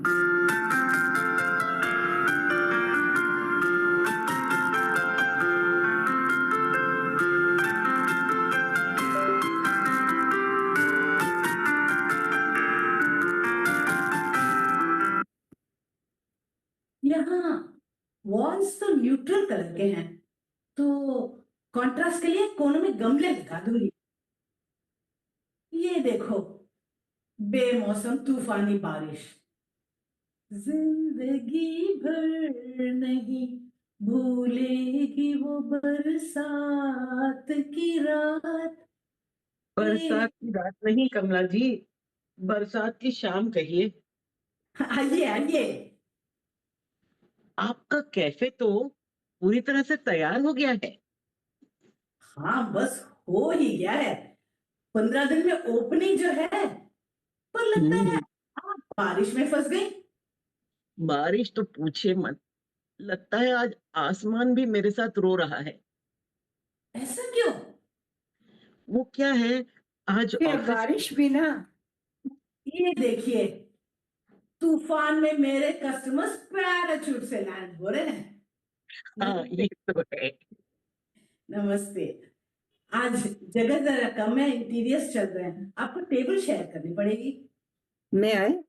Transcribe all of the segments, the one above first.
यहाँ वॉल्स तो neutral colour के हैं, तो कॉन्ट्रास्ट के लिए कोनों में गमले लगा दूंगी। ये देखो, बेमौसम तूफानी बारिश। जिंदगी भर नहीं भूलेगी वो बरसात की रात। बरसात की रात नहीं कमला जी, बरसात की शाम कहिए। आइए आइए। आपका कैफे तो पूरी तरह से तैयार हो गया है। हाँ, बस हो ही गया है। 15 दिन में ओपनिंग जो है, पर लगता है हम्म, आप बारिश में फंस गई। बारिश तो पूछे मत। लगता है आज आसमान भी मेरे साथ रो रहा है। ऐसा क्यों? वो क्या है, आज ये ऑफिस। बारिश भी ना। ये देखिए, तूफान में मेरे कस्टमर्स पैराचूट से लैंड हो रहे हैं। हाँ, ये तो है। नमस्ते। आज जगह जरा कम है, इंटीरियर्स चल रहे हैं, आपको टेबल शेयर करनी पड़ेगी। मैं आए।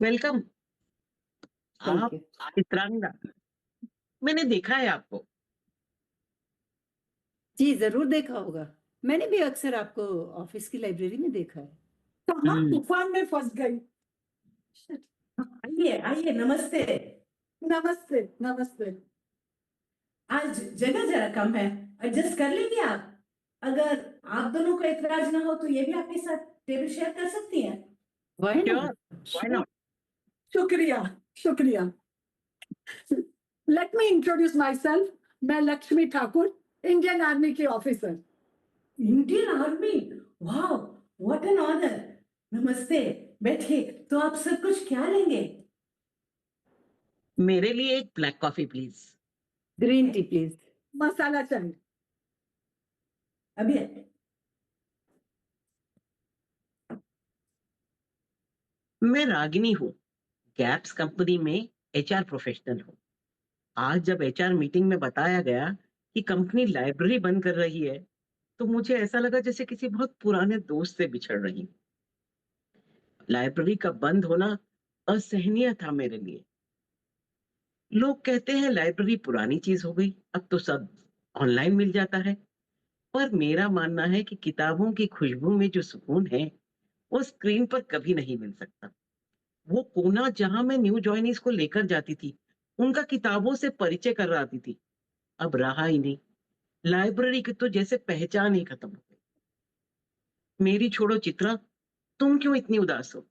वेलकम। थैंक आप यू। चित्रांगदा, मैंने देखा है आपको। जी जरूर देखा होगा। मैंने भी अक्सर आपको ऑफिस की लाइब्रेरी में देखा है। कहाँ तूफान में फंस गई। आइए आइए, नमस्ते। नमस्ते नमस्ते। आज जगह जरा कम है, एडजस्ट कर लेंगे आप? अगर आप दोनों को एतराज ना हो तो ये भी आपके साथ टेबल शेयर कर सकती हैं। Why sure, not? Why not. शुक्रिया शुक्रिया। Let me introduce myself. मैं लक्ष्मी ठाकुर, इंडियन आर्मी की ऑफिसर। इंडियन आर्मी, वाह, व्हाट एन ऑनर। नमस्ते, बैठिए। तो आप सब कुछ क्या लेंगे? मेरे लिए एक black coffee please. Green tea please. Masala चाय। अभी मैं रागिनी हूँ, गैप्स कंपनी में एचआर प्रोफेशनल हूँ। आज जब एचआर मीटिंग में बताया गया कि कंपनी लाइब्रेरी बंद कर रही है, तो मुझे ऐसा लगा जैसे किसी बहुत पुराने दोस्त से बिछड़ रही हूँ। लाइब्रेरी का बंद होना असहनीय था मेरे लिए। लोग कहते हैं लाइब्रेरी पुरानी चीज हो गई, अब तो सब ऑनलाइन मिल जाता है। पर मेरा मानना है कि किताबों की खुशबू में जो सुकून है, वो स्क्रीन पर कभी नहीं मिल सकता। वो कोना जहां मैं न्यू जॉइनीज को लेकर जाती थी, उनका किताबों से परिचय करवाती थी, अब रहा ही नहीं। लाइब्रेरी की तो जैसे पहचान ही खत्म हो गई। मेरी छोड़ो चित्रा, तुम क्यों इतनी उदास हो?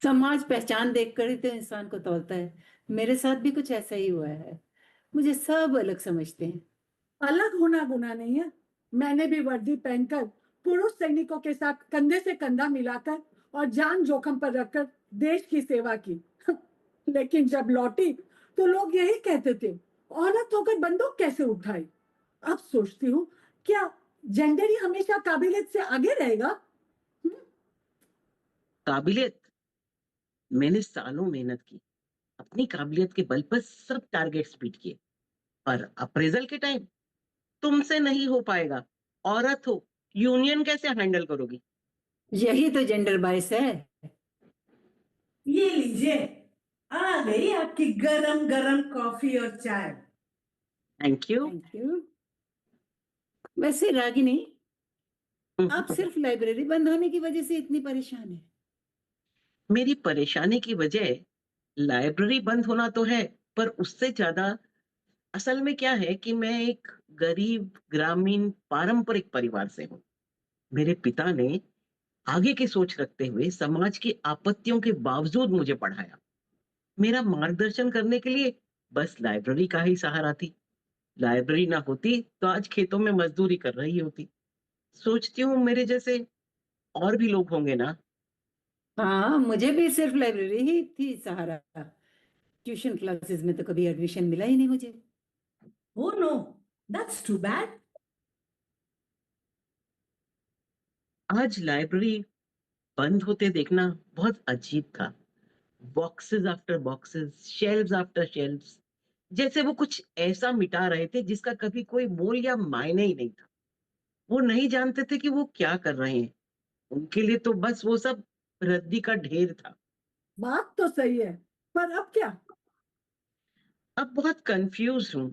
समाज पहचान देखकर ही तो इंसान को तौलता है। मेरे साथ भी कुछ ऐसा ही हुआ है। मुझे सब अलग समझते हैं। अलग होना गुनाह नहीं है। मैंने भी वर्दी पहनकर पुरुष सैनिकों के साथ कंधे से कंधा मिलाकर और जान जोखिम पर रखकर देश की सेवा की। लेकिन जब लौटी तो लोग यही कहते थे, औरत होकर बंदूक कैसे उठाई। अब सोचती हूँ, क्या जेंडर ही हमेशा काबिलियत से आगे रहेगा? काबिलियत? मैंने सालों मेहनत की, अपनी काबिलियत के बल पर सब टारगेट्स बीट किए, पर अप्रेजल के टाइम तुमसे नहीं हो पाएगा। औरत हो, यूनियन कैसे हैंडल करोगी? यही तो जेंडर बायस है। ये लीजिए, आ गई आपकी गरम गरम कॉफी और चाय। Thank you. Thank you. वैसे रागिनी, आप सिर्फ लाइब्रेरी बंद होने की वजह से इतनी परेशान है? मेरी परेशानी की वजह लाइब्रेरी बंद होना तो है, पर उससे ज्यादा असल में क्या है कि मैं एक गरीब ग्रामीण पारंपरिक परिवार से हूँ। मेरे पिता ने आगे की सोच रखते हुए समाज की आपत्तियों के बावजूद मुझे पढ़ाया। मेरा मार्गदर्शन करने के लिए बस लाइब्रेरी का ही सहारा थी। लाइब्रेरी ना होती तो आज खेतों में मजदूरी कर रही होती। सोचती हूँ मेरे जैसे और भी लोग होंगे ना। हाँ, मुझे भी सिर्फ लाइब्रेरी ही थी सहारा। ट्यूशन क्लासेस में तो कभी एडमिशन मिला ही नहीं मुझे। Oh no, that's too bad. आज लाइब्रेरी बंद होते देखना बहुत अजीब था। Boxes after boxes, shelves after shelves, जैसे वो कुछ ऐसा मिटा रहे थे जिसका कभी कोई मोल या मायने ही नहीं था। वो नहीं जानते थे कि वो क्या कर रहे हैं। उनके लिए तो बस वो सब रद्दी का ढेर था। बात तो सही है, पर अब क्या? अब बहुत कंफ्यूज हूँ।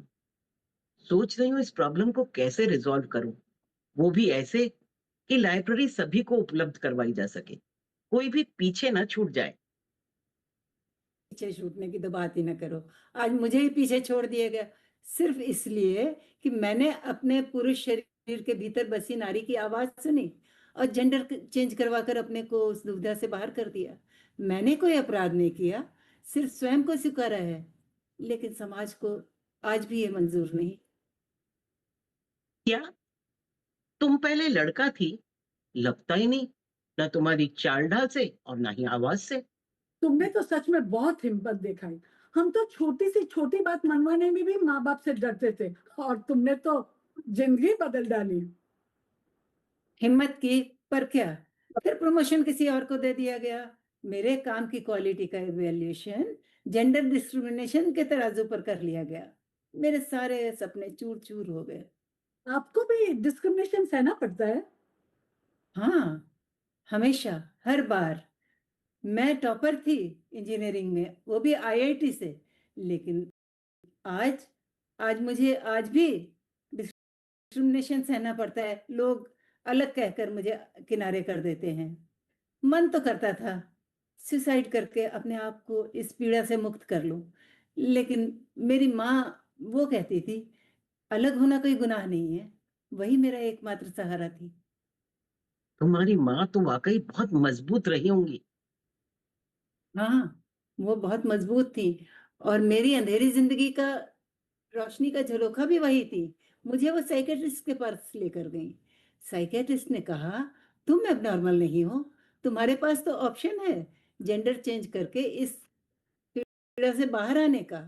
सोच रही हूँ इस प्रॉब्लम को कैसे रिजॉल्व करूँ। वो भी ऐसे कि लाइब्रेरी सभी को उपलब्ध करवाई जा सके। कोई भी पीछे ना छूट जाए। पीछे छूटने की तो बात ही ना करो। आज मुझे ही पीछे छोड़ दिया गया, सिर्फ इसलिए कि मैंने अपने पुरुष शरीर के भीतर बसी नारी की आवाज सुनी और जेंडर चेंज करवाकर अपने को उस दुविधा से बाहर कर दिया। मैंने कोई अपराध नहीं किया, सिर्फ स्वयं को स्वीकारा है, लेकिन समाज को आज भी ये मंजूर नहीं। क्या तुम पहले लड़का थी? लगता ही नहीं, ना तुम्हारी चाल ढाल से और ना ही आवाज से। तुमने तो सच में बहुत हिम्मत दिखाई। हम तो छोटी सी छोटी बात मनवाने में भी माँ बाप से डरते थे, और तुमने तो जिंदगी बदल डाली। हिम्मत की, पर क्या, फिर प्रमोशन किसी और को दे दिया गया। मेरे काम की क्वालिटी का इवैल्यूएशन जेंडर डिस्क्रिमिनेशन के तराजू पर कर लिया गया। मेरे सारे सपने चूर चूर हो गए। आपको भी डिस्क्रिमिनेशन सहना पड़ता है? हाँ, हमेशा, हर बार। मैं टॉपर थी इंजीनियरिंग में, वो भी आईआईटी से, लेकिन आज आज मुझे आज भी डिस्क्रिमिनेशन सहना पड़ता है। लोग अलग कहकर मुझे किनारे कर देते हैं। मन तो करता था सुसाइड करके अपने आप को इस पीड़ा से मुक्त कर लूं, लेकिन मेरी माँ वो कहती थी, अलग होना कोई गुनाह नहीं है। वही मेरा एकमात्र सहारा थी। तुम्हारी माँ तो वाकई बहुत मजबूत रही होंगी। हाँ, वो बहुत मजबूत थी, और मेरी अंधेरी जिंदगी का रोशनी का झरोखा भी वही थी। मुझे वो साइकेट्रिस्ट के पास लेकर गई। साइकेट्रिस्ट ने कहा, तुम एबनॉर्मल नहीं हो, तुम्हारे पास तो ऑप्शन है जेंडर चेंज करके इस पीड़ा से बाहर आने का।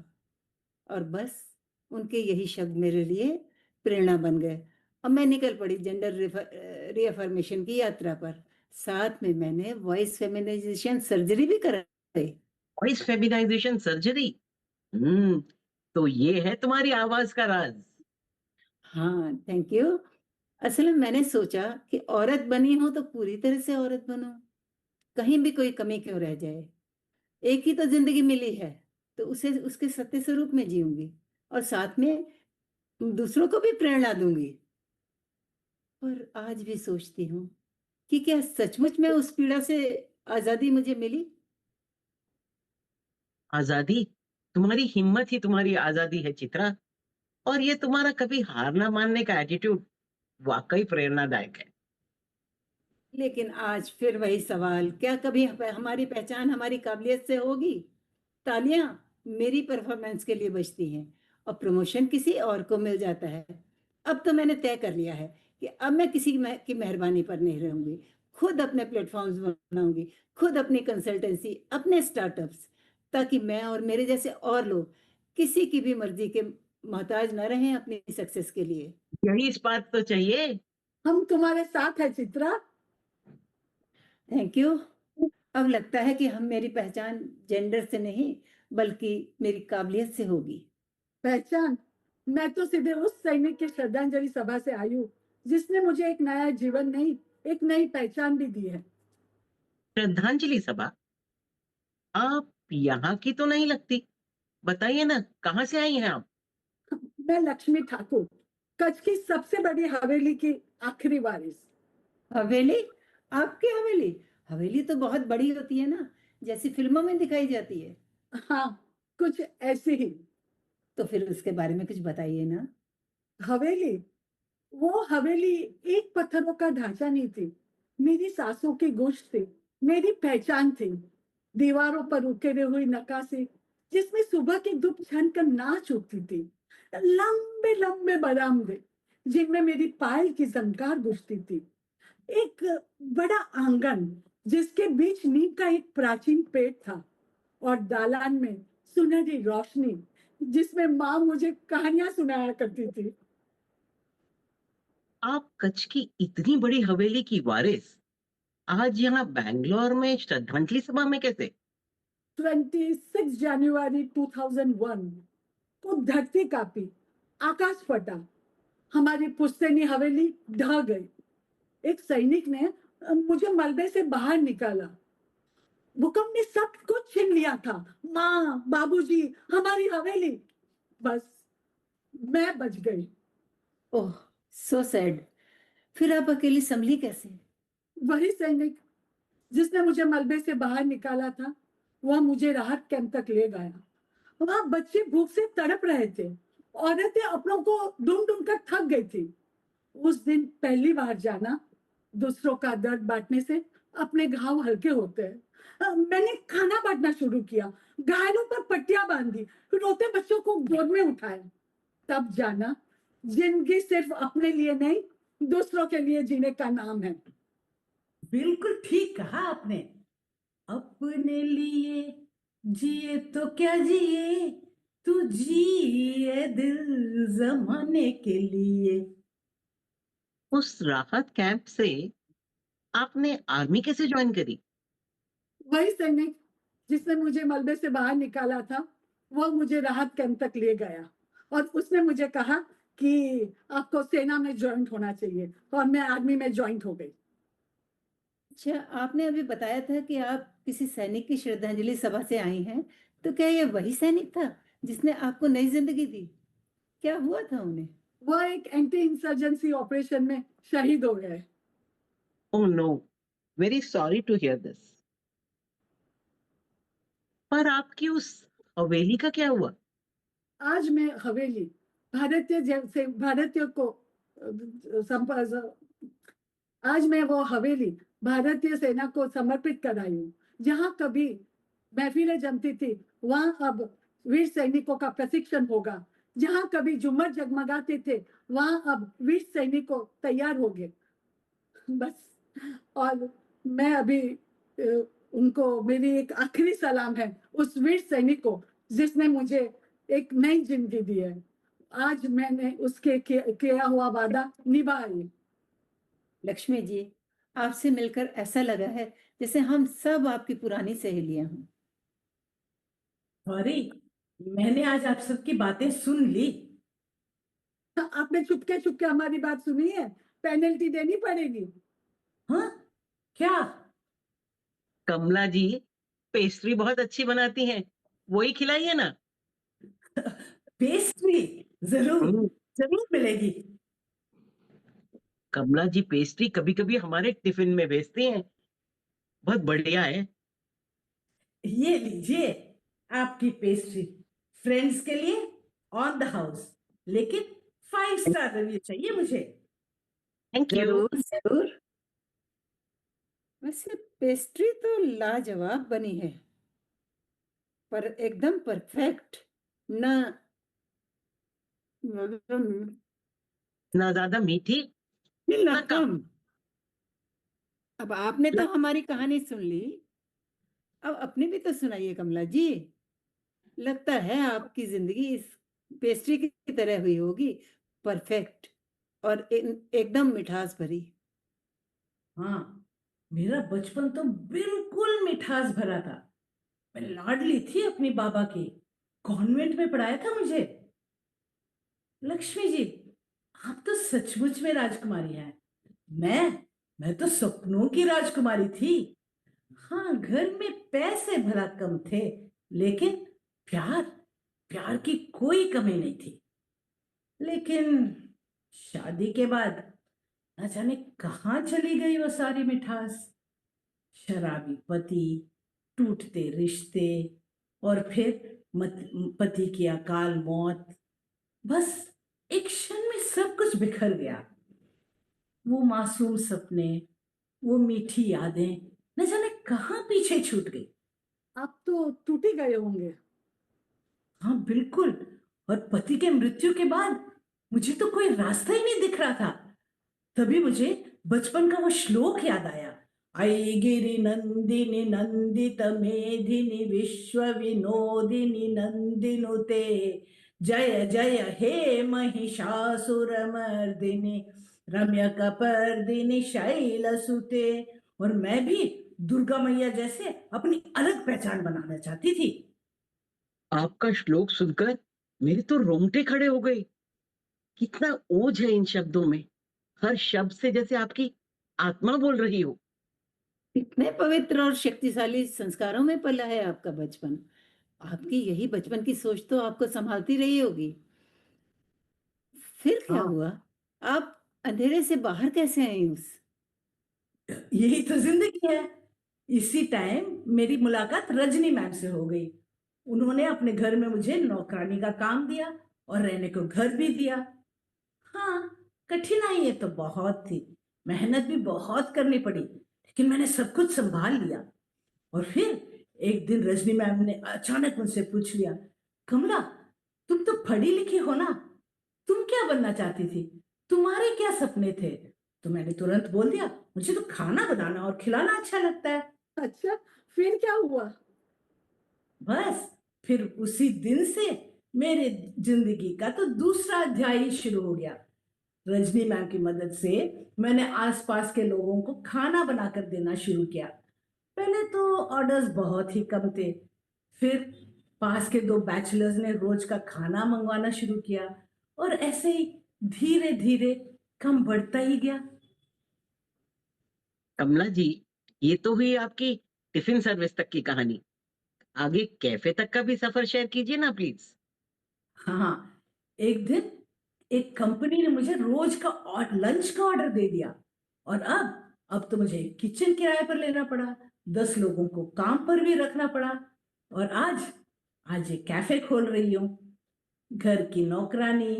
और बस उनके यही शब्द मेरे लिए प्रेरणा बन गए। अब मैं निकल पड़ी जेंडर रीअफर्मेशन की यात्रा पर। साथ में मैंने वॉइस फेमिनाइजेशन सर्जरी भी कराई। Voice feminisation surgery. हम्म, तो ये है तुम्हारी आवाज का राज। हाँ, थैंक यू। असल में मैंने सोचा कि औरत बनी हो तो पूरी तरह से औरत बनो, कहीं भी कोई कमी क्यों रह जाए। एक ही तो जिंदगी मिली है, तो उसे उसके सत्य स्वरूप में जीऊंगी, और साथ में दूसरों को भी प्रेरणा दूंगी। पर आज भी सोचती हूँ कि क्या सचमुच में उस पीड़ा से आजादी मुझे मिली। आजादी? तुम्हारी हिम्मत ही तुम्हारी आजादी है चित्रा। और ये तुम्हारा कभी हार ना मानने का एटीट्यूड वाकई प्रेरणादायक है। लेकिन आज फिर वही सवाल, क्या कभी हमारी पहचान हमारी काबिलियत से होगी। तालियां मेरी परफॉर्मेंस के लिए बजती हैं, और प्रमोशन किसी और को मिल जाता है। अब तो मैंने तय कर लिया है कि अब मैं किसी की मेहरबानी पर नहीं रहूंगी। खुद अपने प्लेटफॉर्म्स बनाऊंगी, खुद अपनी कंसल्टेंसी, अपने स्टार्टअप्स, ताकि मैं और मेरे जैसे और लोग किसी की भी मर्जी के मोहताज न रहें अपनी सक्सेस के लिए। यही इस बात तो चाहिए। हम तुम्हारे साथ है चित्रा। Thank you. अब लगता है कि हम मेरी पहचान जेंडर से नहीं, बल्कि मेरी काबिलियत से होगी। पहचान? मैं तो सीधे उस सैनिक की श्रद्धांजलि सभा से आई हूँ, जिसने मुझे एक नया जीवन नहीं, एक नई पहचान भी दी है। श्रद्धांजलि सभा? आप यहाँ की तो नहीं लगती। बताइए ना, कहाँ से आई हैं आप? मैं लक्ष्मी ठाकुर, कच्छ की सबसे बड़ी हवेली की आखिरी वारिस। हवेली? आपकी हवेली? हवेली तो बहुत बड़ी होती है ना, जैसी फिल्मों में दिखाई जाती है। हाँ, कुछ ऐसी ही। तो फिर उसके बारे में कुछ बताइए ना। हवेली? वो हवेली एक पत्थरों का ढांचा नहीं थी। मेरी सांसों की गूंज थी, मेरी पहचान थी। दीवारों पर उकेरे हुई नक्काशी, जिसमें सुबह की धूप छन कर नाच उठती थी। लंबे लंबे बरामदे, जिनमें मेरी पायल की झंकार गूंजती थी। एक बड़ा आंगन, जिसके बीच नीम का एक प्राचीन पेड़ था, और दालान में सुनहरी रोशनी, जिसमें माँ मुझे कहानियां सुनाया करती थी। आप कच्छ की इतनी बड़ी हवेली की वारिस आज यहाँ बैंगलोर में श्रद्धांजलि सभा में कैसे? 26 जनवरी 2001 को धरती कांपी, आकाश फटा, हमारी पुश्तैनी हवेली ढह गई। एक सैनिक ने मुझे मलबे से बाहर निकाला। भूकंप ने सब कुछ छीन लिया था, माँ, बाबूजी, हमारी हवेली। बस मैं बच गई। ओह, सो सैड। फिर आप अकेली संभली कैसे? वही सैनिक जिसने मुझे मलबे से बाहर निकाला था, वह मुझे राहत कैंप तक ले गया। वहां बच्चे भूख से तड़प रहे थे, औरतें अपनों को ढूंढ ढूंढ कर थक गई थी। उस दिन पहली बार जाना, दूसरों का दर्द बांटने से अपने घाव हल्के होते हैं। मैंने खाना बांटना शुरू किया, घायलों पर पट्टियां बांधी, रोते बच्चों को गोद में उठाया। तब जाना, जिंदगी सिर्फ अपने लिए नहीं, दूसरों के लिए जीने का नाम है। बिल्कुल ठीक कहा आपने। अपने लिए जिए तो क्या जिए, तू जिए दिल जमाने के लिए। उस राहत कैंप से आपने आर्मी कैसे ज्वाइन करी? वही सैनिक जिसने मुझे मलबे से बाहर निकाला था, वो मुझे राहत कैंप तक ले गया और उसने मुझे कहा कि आपको सेना में ज्वाइन होना चाहिए, और मैं आर्मी में ज्वाइन हो गई। अच्छा, आपने अभी बताया था कि आप किसी सैनिक की श्रद्धांजलि सभा से आई हैं, तो क्या ये वही सैनिक था जिसने आपको नई जिंदगी दी? क्या हुआ था उन्हें? वह एक एंटी इंसर्जेंसी ऑपरेशन में शहीद हो गए। Oh no, very sorry to hear this. पर आपकी उस हवेली का क्या हुआ? आज मैं हवेली भारतीय को आज मैं वो हवेली भारतीय सेना को समर्पित कराई हूँ। जहां कभी महफिलें जमती थी, वहां अब वीर सैनिकों का प्रशिक्षण होगा। जहां कभी झूमर जगमगाते थे, वहां अब वीर सैनिकों तैयार हो गए। बस। और मैं अभी उनको मेरी एक आखिरी सलाम है उस वीर सैनिक को जिसने मुझे एक नई जिंदगी दी है। आज मैंने उसके किया हुआ वादा निभाई। लक्ष्मी जी, आपसे मिलकर ऐसा लगा है जैसे हम सब आपकी पुरानी सहेलियां हों। सॉरी, मैंने आज आप सबकी बातें सुन ली। आपने चुपके चुपके हमारी बात सुनी है, पेनल्टी देनी पड़ेगी। हाँ, क्या? कमला जी पेस्ट्री बहुत अच्छी बनाती हैं, वही खिलाइए ना। पेस्ट्री जरूर, हम्म, जरूर मिलेगी। कमला जी पेस्ट्री कभी कभी हमारे टिफिन में भेजती हैं, बहुत बढ़िया है। ये लीजिए आपकी पेस्ट्री, फ्रेंड्स के लिए ऑन द हाउस, लेकिन 5 स्टार रिव्यू चाहिए मुझे। Thank you. जरूर जरूर। वैसे पेस्ट्री तो लाजवाब बनी है, पर एकदम परफेक्ट ना। ना ज्यादा मीठी, ना ना कम। कम। अब आपने तो हमारी कहानी सुन ली, अब अपनी भी तो सुनाइए कमला जी। लगता है आपकी जिंदगी इस पेस्ट्री की तरह हुई होगी, परफेक्ट और एकदम मिठास भरी। हाँ, मेरा बचपन तो बिल्कुल मिठास भरा था। मैं लाडली थी अपनी बाबा की, कॉन्वेंट में पढ़ाया था मुझे। लक्ष्मी जी, आप तो सचमुच में राजकुमारी हैं। मैं तो सपनों की राजकुमारी थी। हाँ, घर में पैसे भला कम थे, लेकिन प्यार प्यार की कोई कमी नहीं थी। लेकिन शादी के बाद न जाने कहाँ चली गई वो सारी मिठास। शराबी पति, टूटते रिश्ते, और फिर पति की अकाल मौत। बस एक क्षण में सब कुछ बिखर गया। वो मासूम सपने, वो मीठी यादें न जाने कहाँ पीछे छूट गई। आप तो टूट ही गए होंगे। हाँ बिल्कुल। और पति के मृत्यु के बाद मुझे तो कोई रास्ता ही नहीं दिख रहा था। तभी मुझे बचपन का वो श्लोक याद आया। ऐगिरि नंदिनी नंदित मेधिनी विश्व विनोदिनी नंदिनुते, जय जय हे महिषासुर मर्दिनी रम्य कपर्दिनी शैलसुते। और मैं भी दुर्गा मैया जैसे अपनी अलग पहचान बनाना चाहती थी। आपका श्लोक सुनकर मेरे तो रोंगटे खड़े हो गए। कितना ओज है इन शब्दों में। हर शब्द से जैसे आपकी आत्मा बोल रही हो। इतने पवित्र और शक्तिशाली संस्कारों में पला है आपका बचपन। आपकी यही बचपन की सोच तो आपको संभालती रही होगी। फिर क्या हाँ, हुआ? आप अंधेरे से बाहर कैसे आई उस? यही तो जिंदगी है। इसी टाइम मेरी मुलाकात रजनी मैम से हो गई। उन्होंने अपने घर में मुझे नौकरानी का काम दिया और रहने को घर भी दिया। हाँ, कठिनाइयां तो बहुत थी, मेहनत भी बहुत करनी पड़ी, लेकिन मैंने सब कुछ संभाल लिया। और फिर एक दिन रजनी मैम ने अचानक मुझसे पूछ लिया, कमला, तुम तो पढ़ी लिखी हो ना, तुम क्या बनना चाहती थी, तुम्हारे क्या सपने थे? तो मैंने तुरंत बोल दिया, मुझे तो खाना बनाना और खिलाना अच्छा लगता है। अच्छा, फिर क्या हुआ? बस फिर उसी दिन से मेरे जिंदगी का तो दूसरा अध्याय ही शुरू हो गया। रजनी मैम की मदद से मैंने आसपास के लोगों को खाना बनाकर देना शुरू किया। पहले तो ऑर्डर्स बहुत ही कम थे, फिर पास के दो बैचलर्स ने रोज का खाना मंगवाना शुरू किया और ऐसे ही धीरे धीरे कम बढ़ता ही गया। कमला जी, ये तो हुई आपकी टिफिन सर्विस तक की कहानी। आगे कैफे तक का भी सफर शेयर कीजिए ना प्लीज। हाँ, एक दिन एक कंपनी ने मुझे रोज का और लंच का ऑर्डर दे दिया और अब तो मुझे किचन किराए पर लेना पड़ा, 10 लोगों को काम पर भी रखना पड़ा और आज आज एक कैफे खोल रही हूँ। घर की नौकरानी,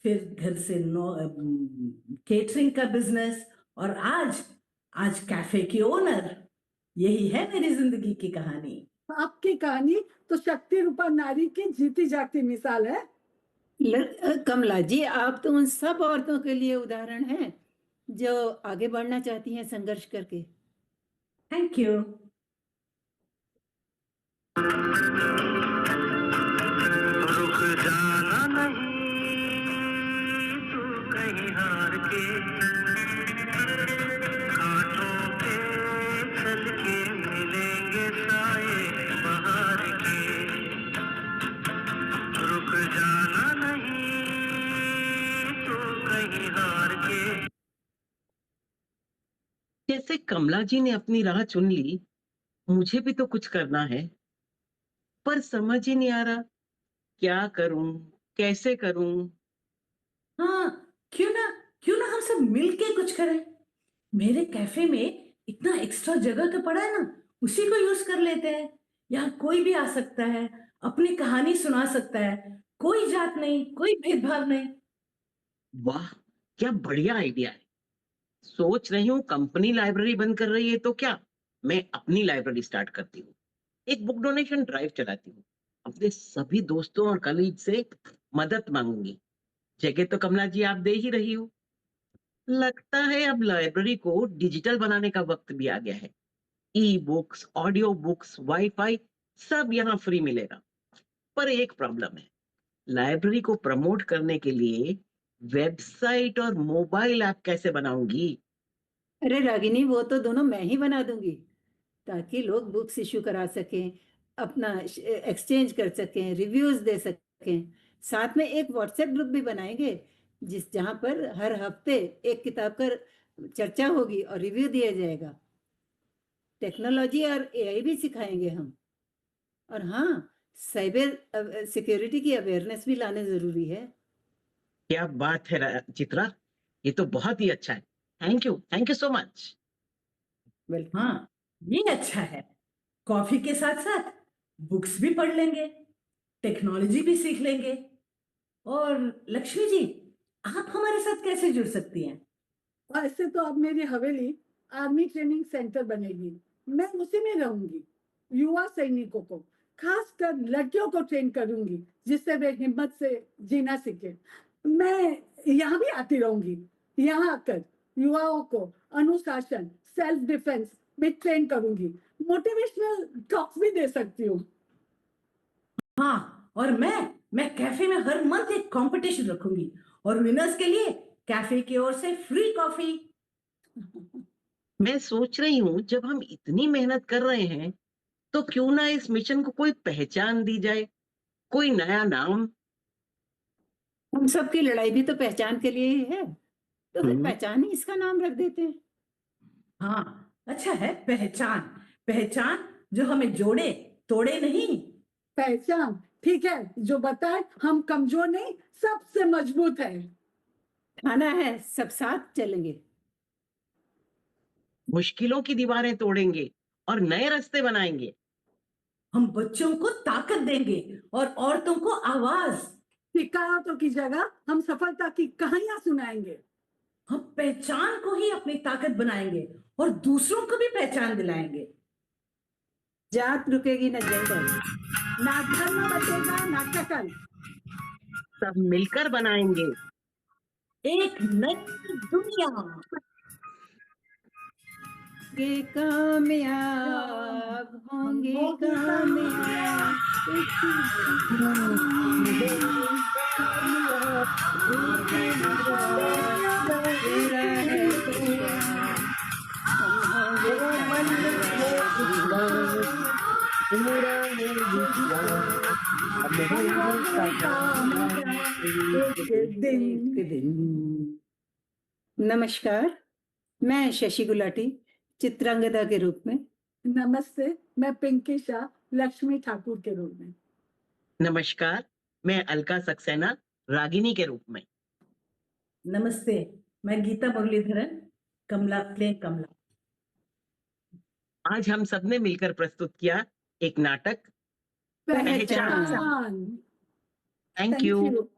फिर घर से केटरिंग का बिजनेस और आज आज कैफे की ओनर। यही है मेरी जिंदगी की कहानी। आपकी कहानी तो शक्ति रूपा नारी की जीती जागती मिसाल है। कमला जी, आप तो उन सब औरतों के लिए उदाहरण हैं जो आगे बढ़ना चाहती हैं संघर्ष करके। Thank you. रुक जाना नहीं तू कहीं हार के, कांटों पे चल के मिलेंगे साए बहार के। रुक जाना नहीं तू कहीं हार के। जैसे कमला जी ने अपनी राह चुन ली, मुझे भी तो कुछ करना है, पर समझ ही नहीं आ रहा क्या करूं, कैसे करूं। हाँ, क्यों ना हम सब मिलके कुछ करें। मेरे कैफे में इतना एक्स्ट्रा जगह तो पड़ा है ना, उसी को यूज कर लेते हैं। यहाँ कोई भी आ सकता है, अपनी कहानी सुना सकता है, कोई जात नहीं, कोई भेदभाव नहीं। वाह, क्या बढ़िया आइडिया है। सोच रही हूँ कंपनी लाइब्रेरी बंद कर रही है तो क्या, मैं अपनी लाइब्रेरी स्टार्ट करती हूँ। एक बुक डोनेशन ड्राइव चलाती हूँ। अपने सभी दोस्तों और कलीग से मदद मांगूंगी। जगह तो कमला जी आप दे ही रही हो। लगता है अब लाइब्रेरी को डिजिटल बनाने का वक्त भी आ गया है। E books, audio books, wifi सब यहाँ फ्री मिलेगा। पर एक प्रॉब्लम है, लाइब्रेरी को प्रमोट करने के लिए वेबसाइट और मोबाइल ऐप कैसे बनाऊंगी। अरे रागिनी, वो तो दोनों मैं ही बना दूंगी ताकि लोग बुक्स इशू करा सकें, अपना एक्सचेंज कर सकें, रिव्यूज दे सकें। साथ में एक व्हाट्सएप ग्रुप भी बनाएंगे जहां पर हर हफ्ते एक किताब का चर्चा होगी और रिव्यू दिया जाएगा। टेक्नोलॉजी और एआई भी सिखाएंगे हम। और हाँ, साइबर सिक्योरिटी की अवेयरनेस भी लाने जरूरी है। क्या बात है चित्रा, ये तो बहुत ही अच्छा है। Thank you so much. Welcome. हाँ, ये अच्छा है। कॉफी के साथ साथ बुक्स भी पढ़ लेंगे, टेक्नोलॉजी भी सीख लेंगे। और लक्ष्मी जी, आप हमारे साथ कैसे जुड़ सकती हैं? ऐसे तो अब मेरी हवेली आर्मी ट्रेनिंग सेंटर बनेगी, मैं उसी में रहूंगी। युवा सैनिकों को, खासकर लड़कियों को ट्रेन करूंगी जिससे वे हिम्मत से जीना सीखे। मैं यहाँ भी आती रहूंगी। यहाँ आकर युवाओं को अनुशासन, सेल्फ डिफेंस में ट्रेन करूंगी। मोटिवेशनल टॉक्स भी दे सकती हूँ। हाँ, और मैं कैफे में हर मंथ एक कंपटीशन रखूंगी और विनर्स के लिए कैफे की ओर से फ्री कॉफी। मैं सोच रही हूँ जब हम इतनी मेहनत कर रहे हैं तो क्यों ना इस मिशन को कोई पहचान दी जाए, कोई नया नाम। हम सबकी लड़ाई भी तो पहचान के लिए ही है, तो फिर हम्म, पहचान ही इसका नाम रख देते हैं। हाँ, अच्छा है, पहचान। पहचान जो हमें जोड़े, तोड़े नहीं। पहचान ठीक है, जो बताए हम कमजोर नहीं, सबसे मजबूत है। खाना है, सब साथ चलेंगे। मुश्किलों की दीवारें तोड़ेंगे और नए रास्ते बनाएंगे। हम बच्चों को ताकत देंगे और औरतों को आवाज। शिकायतों की जगह हम सफलता की कहानियां सुनाएंगे। हम पहचान को ही अपनी ताकत बनाएंगे और दूसरों को भी पहचान दिलाएंगे। जात रुकेगी न जेंडर। ना धर्म बचेगा ना शकल। सब मिलकर बनाएंगे एक नई दुनिया। ये कामयाब होंगे, कामयाब। तेरा है विश्वास, हम होंगे एक दिन। एक दिन। नमस्कार, मैं शशि गुलाटी, चित्रांगदा के रूप में। नमस्ते, मैं पिंकी शाह, लक्ष्मी ठाकुर के रूप में। नमस्कार, मैं अलका सक्सेना, रागिनी के रूप में। नमस्ते, मैं गीता मुरलीधरन, कमला प्ले कमला। आज हम सबने मिलकर प्रस्तुत किया एक नाटक, पहचान। पहचान। Thank thank you. यू।